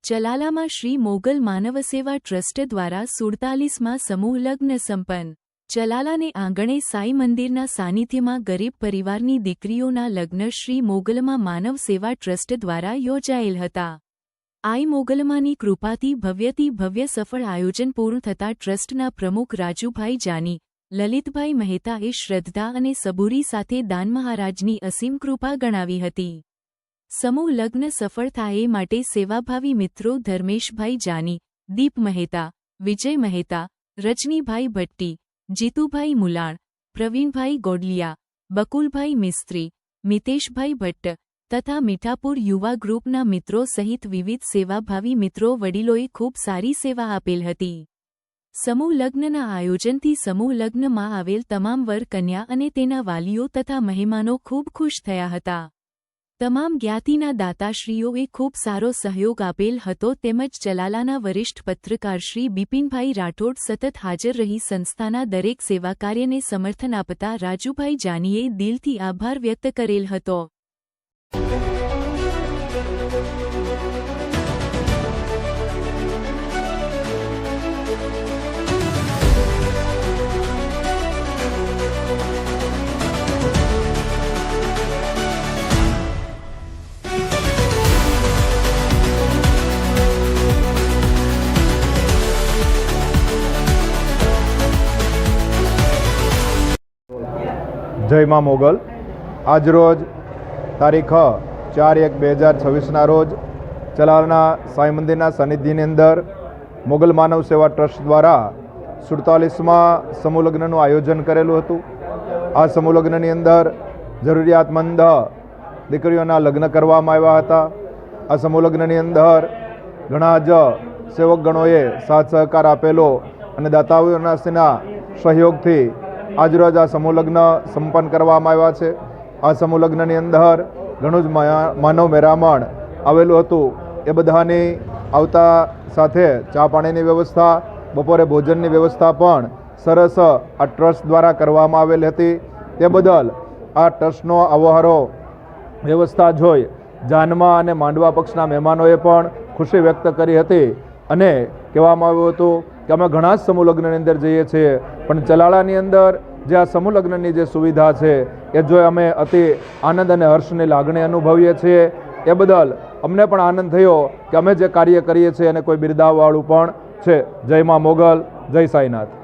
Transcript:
ચલાલામાં Shri Mughal માનવસેવા trust દ્વારા 47માં સમૂહ લગ્ન સંપન્ન। ચલાલાને આંગણે સાઈ મંદિરના સાનિધ્યમાં ગરીબ પરિવારની દીકરીઓના લગ્ન શ્રી મોગલમાં માનવ સેવા ટ્રસ્ટ દ્વારા યોજાયેલ હતા। આઈ મોગલમાની કૃપાથી ભવ્યથી ભવ્ય સફળ આયોજન પૂર્ણ થતાં ટ્રસ્ટના પ્રમુખ રાજુભાઈ જાની, લલિતભાઈ મહેતાએ શ્રદ્ધા અને સબૂરી સાથે દાન મહારાજની અસીમ કૃપા ગણાવી હતી। સમૂહ લગ્ન સફળ થાય એ માટે સેવાભાવી મિત્રો ધર્મેશભાઈ જાની, દીપ મહેતા, વિજય મહેતા, રજનીભાઈ ભટ્ટી, જીતુભાઈ મુલાણ, પ્રવીણભાઈ ગોડલિયા, બકુલભાઈ મિસ્ત્રી, મિતેશભાઈ ભટ્ટ તથા મીઠાપુર યુવા ગ્રુપના મિત્રો સહિત વિવિધ સેવાભાવી મિત્રો વડીલોએ ખૂબ સારી સેવા આપેલ હતી। સમૂહ લગ્નના આયોજનથી સમૂહ લગ્નમાં આવેલ તમામ વર કન્યા અને તેના વાલીઓ તથા મહેમાનો ખૂબ ખુશ થયા હતા। તમામ જ્ઞાતિના દાતાશ્રીઓએ ખૂબ સારો સહયોગ આપેલ હતો તેમજ ચલાલાના વરિષ્ઠ પત્રકાર શ્રી બિપિનભાઈ રાઠોડ સતત હાજર રહી સંસ્થાના દરેક સેવા કાર્યને સમર્થન આપતા રાજુભાઈ જાનીએ દિલથી આભાર વ્યક્ત કરેલ હતો। જય મા મોગલ। આજરોજ તારીખ 4/1/2026ના રોજ ચલાલાના સાઈ મંદિરના સાનિધ્યની અંદર મોગલ માનવ સેવા ટ્રસ્ટ દ્વારા 47માં સમૂહ લગ્નનું આયોજન કરેલું હતું। આ સમૂહ લગ્નની અંદર જરૂરિયાતમંદ દીકરીઓના લગ્ન કરવામાં આવ્યા હતા। આ સમૂહ લગ્નની અંદર ઘણા જ સેવકગણોએ સાથ સહકાર આપેલો અને દાતાઓના સહયોગથી આજરોજ આ સમૂહ લગ્ન સંપન્ન કરવામાં આવ્યા છે। આ સમૂહ લગ્નની અંદર ઘણું જ માનવ મેરામણ આવેલું હતું। એ બધાની આવતા સાથે ચા પાણીની વ્યવસ્થા, બપોરે ભોજનની વ્યવસ્થા પણ સરસ આ ટ્રસ્ટ દ્વારા કરવામાં આવેલી હતી। તે બદલ આ ટ્રસ્ટનો આવહારો વ્યવસ્થા જોઈ જાનમાં અને માંડવા પક્ષના મહેમાનોએ પણ ખુશી વ્યક્ત કરી હતી અને કહેવામાં આવ્યું હતું કે અમે ઘણા જ સમૂહ લગ્નની અંદર જઈએ છીએ પણ ચલાલાની અંદર જે આ સમૂહ લગ્નની જે સુવિધા છે એ જોઈ અમે અતિ આનંદ અને હર્ષની લાગણી અનુભવીએ છીએ। એ બદલ અમને પણ આનંદ થયો કે અમે જે કાર્ય કરીએ છીએ એને કોઈ બિરદાવવાળું પણ છે। જય મા મોગલ, જય સાઈનાથ।